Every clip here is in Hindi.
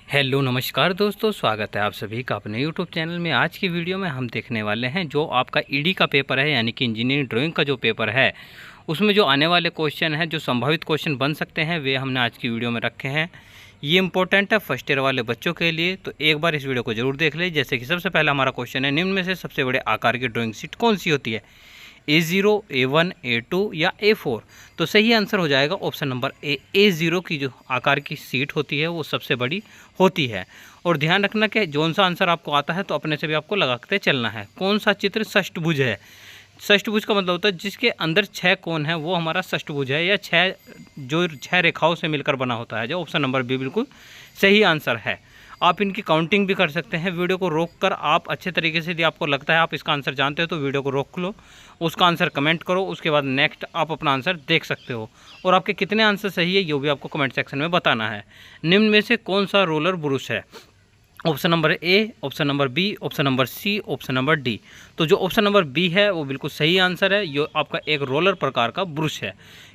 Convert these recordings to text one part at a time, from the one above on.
हेलो नमस्कार दोस्तों, स्वागत है आप सभी का अपने यूट्यूब चैनल में। आज की वीडियो में हम देखने वाले हैं जो आपका ईडी का पेपर है, यानी कि इंजीनियरिंग ड्राइंग का जो पेपर है, उसमें जो आने वाले क्वेश्चन हैं, जो संभावित क्वेश्चन बन सकते हैं, वे हमने आज की वीडियो में रखे हैं। ये इंपॉर्टेंट है फर्स्ट ईयर वाले बच्चों के लिए, तो एक बार इस वीडियो को जरूर देख लें। जैसे कि सबसे पहला हमारा क्वेश्चन है, निम्न में से सबसे बड़े आकार की ड्राइंग शीट कौन सी होती है? A0, A1, A2 या A4? तो सही आंसर हो जाएगा ऑप्शन नंबर A0 की जो आकार की सीट होती है वो सबसे बड़ी होती है। और ध्यान रखना कि जौन सा आंसर आपको आता है तो अपने से भी आपको लगाते चलना है। कौन सा चित्र षष्टभुज है? षष्टभुज का मतलब होता है जिसके अंदर 6 कोण है वो हमारा षष्टभुज है, या 6 रेखाओं से मिलकर बना होता है। जो ऑप्शन नंबर बी बिल्कुल सही आंसर है। आप इनकी काउंटिंग भी कर सकते हैं। वीडियो को रोककर आप अच्छे तरीके से, यदि आपको लगता है आप इसका आंसर जानते हो तो वीडियो को रोक लो, उसका आंसर कमेंट करो, उसके बाद नेक्स्ट आप अपना आंसर देख सकते हो। और आपके कितने आंसर सही है ये भी आपको कमेंट सेक्शन में बताना है। निम्न में से कौन सा रोलर ब्रुश है? Option number A, option number B, option number C, option number D. तो जो ऑप्शन नंबर बी है वो बिल्कुल सही आंसर है। ये आपका एक रोलर प्रकार का ब्रुश है।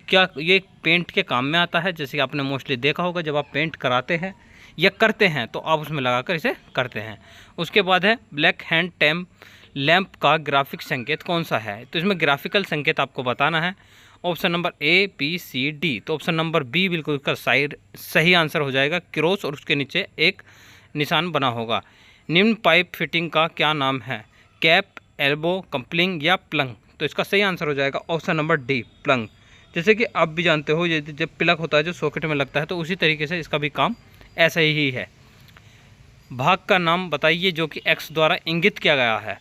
क्या ये पेंट के काम में आता है? जैसे कि आपने मोस्टली देखा होगा, जब आप पेंट कराते हैं या करते हैं तो आप उसमें लगाकर इसे करते हैं। उसके बाद है ब्लैक हैंड टैम्प लैंप का ग्राफिक संकेत कौन सा है? तो इसमें ग्राफिकल संकेत आपको बताना है। Option number A, B, C, D. तो ऑप्शन नंबर बी बिल्कुल इसका सही आंसर हो जाएगा। क्रॉस और उसके नीचे एक निशान बना होगा। निम्न पाइप फिटिंग का क्या नाम है? कैप, एल्बो, कपलिंग या प्लंग? तो इसका सही आंसर हो जाएगा ऑप्शन नंबर डी, प्लंग। जैसे कि आप भी जानते हो, जब प्लग होता है जो सॉकेट में लगता है, तो उसी तरीके से इसका भी काम ऐसा ही है। भाग का नाम बताइए जो कि एक्स द्वारा इंगित किया गया है।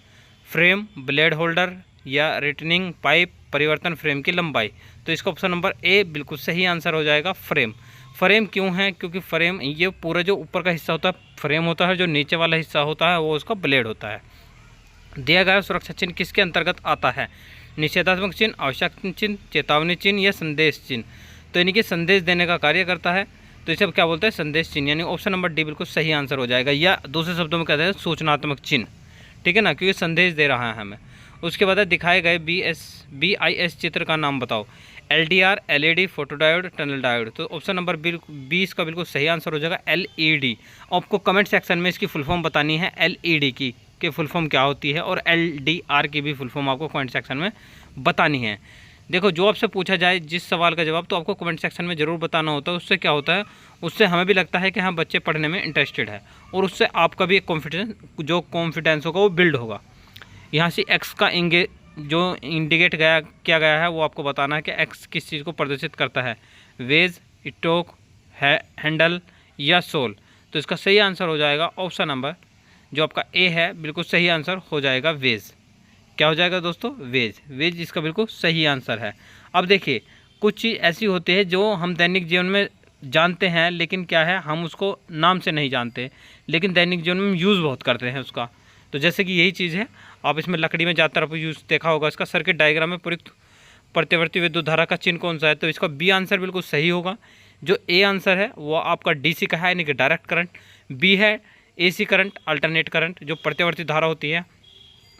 फ्रेम, ब्लेड होल्डर या रिटर्निंग पाइप, परिवर्तन फ्रेम की लंबाई? तो इसका ऑप्शन नंबर ए बिल्कुल सही आंसर हो जाएगा, फ्रेम। फ्रेम क्यों है? क्योंकि फ्रेम ये पूरा जो ऊपर का हिस्सा होता है फ्रेम होता है, जो नीचे वाला हिस्सा होता है वो उसका ब्लेड होता है। दिया गया सुरक्षा चिन्ह किसके अंतर्गत आता है? निषेधात्मक चिन्ह, आवश्यक चिन्ह, चेतावनी चिन्ह या संदेश चिन्ह? तो यानी कि संदेश देने का कार्य करता है, तो इसे क्या बोलते हैं? संदेश चिन्ह। यानी ऑप्शन नंबर डी बिल्कुल सही आंसर हो जाएगा, या दूसरे शब्दों में कहते हैं सूचनात्मक चिन्ह। ठीक है ना, क्योंकि संदेश दे रहा है हमें। उसके बाद दिखाए गए BIS चित्र का नाम बताओ। LDR, LED, photodiode, tunnel diode? तो ऑप्शन नंबर 20 का बिल्कुल सही आंसर हो जाएगा LED। आपको कमेंट सेक्शन में इसकी फुल फॉर्म बतानी है, LED की कि फुल फॉर्म क्या होती है, और LDR की भी फुल फॉर्म आपको कमेंट सेक्शन में बतानी है। देखो, जो आपसे पूछा जाए जिस सवाल का जवाब, तो आपको कमेंट सेक्शन में ज़रूर बताना होता है। उससे क्या होता है, उससे हमें भी लगता है कि हाँ बच्चे पढ़ने में इंटरेस्टेड है, और उससे आपका भी एक कॉन्फिडेंस होगा वो बिल्ड होगा। यहाँ से एक्स का जो इंडिकेट किया गया है वो आपको बताना है कि एक्स किस चीज़ को प्रदर्शित करता है। वेज, स्टोक, हैंडल या सोल? तो इसका सही आंसर हो जाएगा ऑप्शन नंबर जो आपका ए है, बिल्कुल सही आंसर हो जाएगा, वेज। क्या हो जाएगा दोस्तों? वेज। वेज इसका बिल्कुल सही आंसर है। अब देखिए, कुछ चीज़ ऐसी होती है जो हम दैनिक जीवन में जानते हैं, लेकिन क्या है, हम उसको नाम से नहीं जानते, लेकिन दैनिक जीवन में यूज़ बहुत करते हैं उसका। तो जैसे कि यही चीज़ है, आप इसमें लकड़ी में ज़्यादातर आप यूज़ देखा होगा। इसका सर्किट डायग्राम में प्रयुक्त प्रत्यवर्ती विद्युत धारा का चिन्ह कौन सा है? तो इसका बी आंसर बिल्कुल सही होगा। जो ए आंसर है वो आपका DC का है, यानी कि डायरेक्ट करंट। बी है AC करंट, अल्टरनेट करंट, जो प्रत्यवर्ती धारा होती है।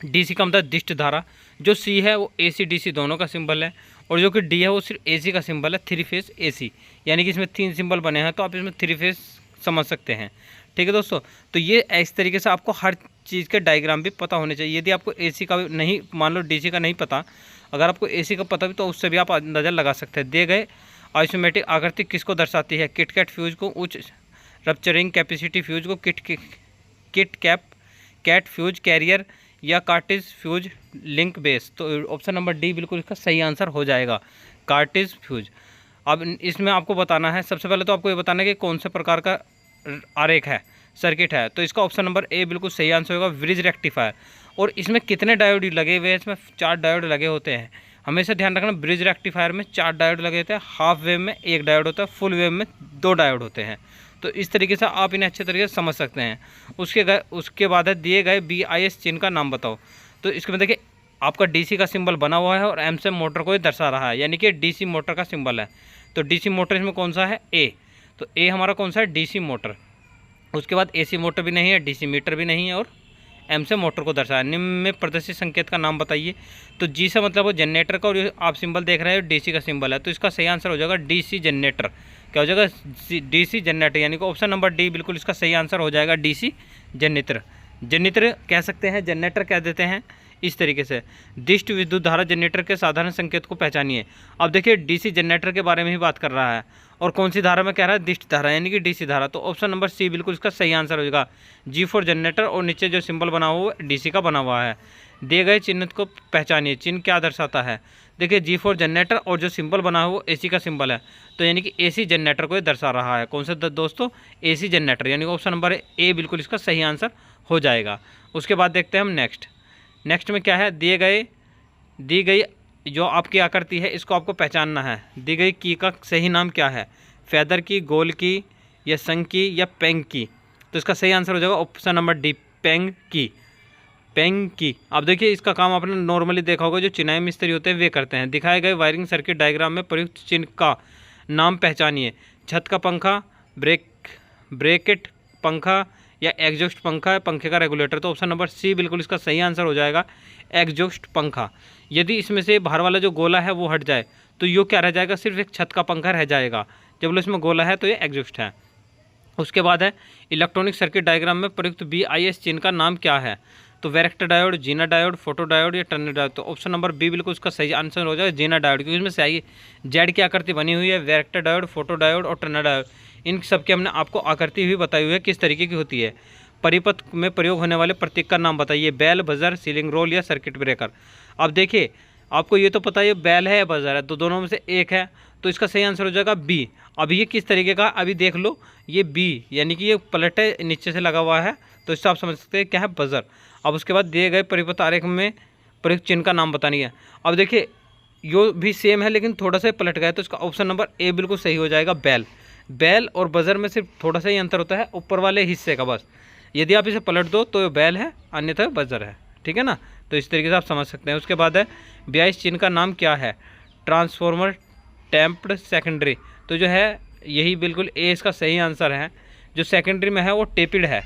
DC का मतलब दिष्ट धारा। जो सी है वो AC DC दोनों का सिंबल है, और जो कि डी है वो सिर्फ AC का सिंबल है, 3 फेज AC। यानी कि इसमें 3 सिंबल बने हैं, तो आप इसमें 3 फेज समझ सकते हैं। ठीक है दोस्तों, तो ये इस तरीके से आपको हर चीज़ के डायग्राम भी पता होने चाहिए। यदि आपको AC का नहीं, मान लो DC का नहीं पता, अगर आपको AC का पता भी, तो उससे भी आप अंदाज़ा लगा सकते हैं। दिए गए आइसोमेट्रिक आकृति किसको दर्शाती है? किटकैट फ्यूज को, उच्च रप्चरिंग कैपेसिटी फ्यूज को, कैट फ्यूज कैरियर या कार्टिज फ्यूज लिंक बेस? तो ऑप्शन नंबर डी बिल्कुल इसका सही आंसर हो जाएगा, कार्टिज फ्यूज। अब इसमें आपको बताना है, सबसे पहले तो आपको ये बताना है कि कौन से प्रकार का आरेख है, सर्किट है। तो इसका ऑप्शन नंबर ए बिल्कुल सही आंसर होगा, ब्रिज रेक्टिफायर। और इसमें कितने डायोड लगे हुए हैं? इसमें 4 डायोड लगे होते हैं। हमेशा ध्यान रखना, ब्रिज रेक्टिफायर में 4 डायोड लगे होते हैं। हाफ वेव में 1 डायोड होता है, फुल वेव में 2 डायोड होते हैं। तो इस तरीके से आप इन्हें अच्छे तरीके से समझ सकते हैं। उसके बाद है दिए गए BIS चिन्ह का नाम बताओ। तो इसके में देखिए, आपका DC का सिंबल बना हुआ है और M से मोटर को ही दर्शा रहा है, यानी कि DC मोटर का सिंबल है। तो DC मोटर इसमें कौन सा है? ए। तो ए हमारा कौन सा है? DC motor. उसके बाद AC मोटर भी नहीं है, DC मीटर भी नहीं है, और M से मोटर को दर्शाया। निम्न में प्रदर्शित संकेत का नाम बताइए। तो G से मतलब वो जनरेटर का, और आप सिंबल देख रहे हो DC का सिंबल है, तो इसका सही आंसर हो जाएगा DC जनरेटर। क्या हो जाएगा, डीसी जनरेटर, यानी कि ऑप्शन नंबर डी बिल्कुल इसका सही आंसर हो जाएगा, डीसी जनरेटर। जनरेटर कह सकते हैं, जनरेटर कह देते हैं इस तरीके से। दिष्ट विद्युत धारा जनरेटर के साधारण संकेत को पहचानिए। अब देखिए डीसी जनरेटर के बारे में ही बात कर रहा है, और कौन सी धारा में कह रहा है, दिष्ट धारा यानी कि डीसी धारा। तो ऑप्शन नंबर सी बिल्कुल इसका सही आंसर हो जाएगा, G4 जनरेटर। और नीचे जो सिंबल बना हुआ वो डीसी का बना हुआ है। दिए गए चिन्ह को पहचानिए, चिन्ह क्या दर्शाता है। देखिए G4 जनरेटर और जो सिंबल बना हुआ वो एसी का सिंबल है, तो यानी कि एसी जनरेटर को ये दर्शा रहा है। कौन सा दोस्तों, एसी जनरेटर, यानी कि ऑप्शन नंबर ए बिल्कुल इसका सही आंसर हो जाएगा। उसके बाद देखते हैं हम नेक्स्ट में क्या है, दी गई जो आपकी आकृति है इसको आपको पहचानना है। दी गई की का सही नाम क्या है, फेदर की, गोल की, या संग की, या पेंग की। तो इसका सही आंसर हो जाएगा ऑप्शन नंबर डी, पेंग की। अब देखिए इसका काम आपने नॉर्मली देखा होगा, जो चिनाई मिस्त्री होते हैं वे करते हैं। दिखाए गए वायरिंग सर्किट डायग्राम में प्रयुक्त चिन्ह का नाम पहचानिए। छत का पंखा, ब्रेकेट पंखा, या एग्जॉस्ट पंखा है, पंखे का रेगुलेटर। तो ऑप्शन नंबर सी बिल्कुल इसका सही आंसर हो जाएगा, एग्जॉस्ट पंखा। यदि इसमें से बाहर वाला जो गोला है वो हट जाए तो यो क्या रह जाएगा, सिर्फ एक छत का पंखा रह जाएगा। जब इसमें गोला है तो ये एग्जॉस्ट है। उसके बाद है इलेक्ट्रॉनिक सर्किट डायग्राम में प्रयुक्त BIS चिन्ह का नाम क्या है। तो varactor diode, Zener diode, photo diode, या टर्नर डायोड। तो ऑप्शन नंबर बी बिल्कुल उसका सही आंसर हो जाएगा, जीना डायोड, क्योंकि इसमें से आई जेड की आकृति बनी हुई है। वैरेक्टर डायोड, फोटो डायोड और टर्नर डायोड, इन सब की हमने आपको आकृति भी बताई हुई है किस तरीके की होती है। परिपथ में प्रयोग होने वाले प्रतीक का नाम बताइए, बेल, बजर, सीलिंग रोल, या सर्किट ब्रेकर। अब देखिए आपको ये तो पता है बेल है या बजर है, तो दोनों में से एक है, तो इसका सही आंसर हो जाएगा बी। अब ये किस तरीके का, अभी देख लो, ये बी यानी कि ये पलट है, नीचे से लगा हुआ है, तो इससे आप समझ सकते हैं क्या है, बजर। अब उसके बाद दिए गए परिपथ आरेख में प्रयुक्त चिन्ह का नाम बतानी है। अब देखिए यो भी सेम है लेकिन थोड़ा सा पलट गया, तो इसका ऑप्शन नंबर ए बिल्कुल सही हो जाएगा, बेल और बजर में सिर्फ थोड़ा सा ही अंतर होता है, ऊपर वाले हिस्से का बस। यदि आप इसे पलट दो तो बेल है, अन्यथा बजर है, ठीक है ना। तो इस तरीके से आप समझ सकते हैं। उसके बाद है 22 चिन्ह का नाम क्या है, ट्रांसफॉर्मर, टैंप्ड, सेकेंडरी। तो जो है यही बिल्कुल ए इसका सही आंसर है। जो सेकेंडरी में है वो टेपिड है,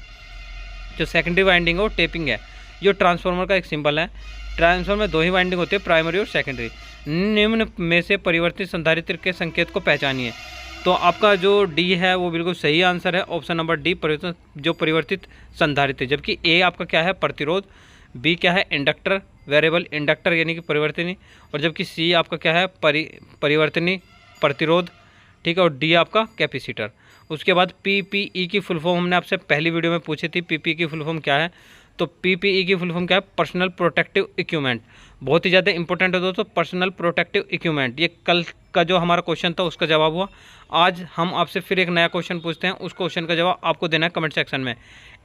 जो सेकेंडरी वाइंडिंग है वो टेपिंग है। जो ट्रांसफॉर्मर का एक सिंबल है। ट्रांसफॉर्मर में दो ही वाइंडिंग होती है, प्राइमरी और सेकेंडरी। निम्न में से परिवर्तित संधारित्र के संकेत को पहचानिए। तो आपका जो डी है वो बिल्कुल सही आंसर है, ऑप्शन नंबर डी, परिवर्तित संधारित्र। जबकि ए आपका क्या है, प्रतिरोध, बी क्या है, इंडक्टर, वेरिएबल इंडक्टर यानी कि परिवर्तनी, और जबकि सी आपका क्या है, परिवर्तनी प्रतिरोध, ठीक है, और डी आपका कैपेसिटर। उसके बाद PPE की फुल फॉर्म हमने आपसे पहली वीडियो में पूछी थी, PPE की फुल फॉर्म क्या है। तो PPE की फुल फॉर्म क्या है, पर्सनल प्रोटेक्टिव इक्विपमेंट। बहुत ही ज़्यादा इंपॉर्टेंट है दोस्तों, पर्सनल प्रोटेक्टिव इक्विपमेंट। ये कल का जो हमारा क्वेश्चन था उसका जवाब हुआ। आज हम आपसे फिर एक नया क्वेश्चन पूछते हैं, उस क्वेश्चन का जवाब आपको देना है कमेंट सेक्शन में।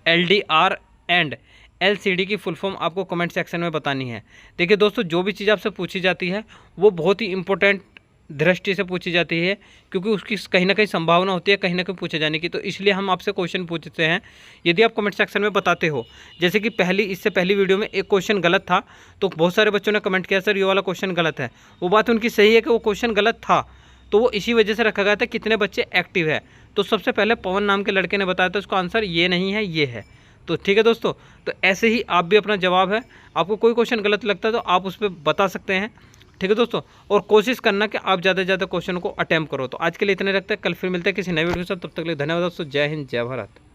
LDR एंड LCD की फुल फॉर्म आपको कमेंट सेक्शन में बतानी है। देखिए दोस्तों, जो भी चीज़ आपसे पूछी जाती है वो बहुत ही इंपॉर्टेंट दृष्टि से पूछी जाती है, क्योंकि उसकी कहीं ना कहीं संभावना होती है कहीं ना कहीं पूछे जाने की। तो इसलिए हम आपसे क्वेश्चन पूछते हैं। यदि आप कमेंट सेक्शन में बताते हो, जैसे कि इससे पहली वीडियो में एक क्वेश्चन गलत था, तो बहुत सारे बच्चों ने कमेंट किया सर ये वाला क्वेश्चन गलत है। वो बात उनकी सही है कि वो क्वेश्चन गलत था, तो वो इसी वजह से रखा गया था कितने बच्चे एक्टिव है। तो सबसे पहले पवन नाम के लड़के ने बताया था, उसका आंसर ये नहीं है, ये है। तो ठीक है दोस्तों, तो ऐसे ही आप भी अपना जवाब है, आपको कोई क्वेश्चन गलत लगता है तो आप उस पर बता सकते हैं, ठीक है दोस्तों। और कोशिश करना कि आप ज़्यादा से ज़्यादा क्वेश्चन को अटेम्प्ट करो। तो आज के लिए इतने रखते हैं, कल फिर मिलते हैं किसी नए वीडियो के साथ। तब तक के लिए धन्यवाद दोस्तों, जय हिंद, जय भारत।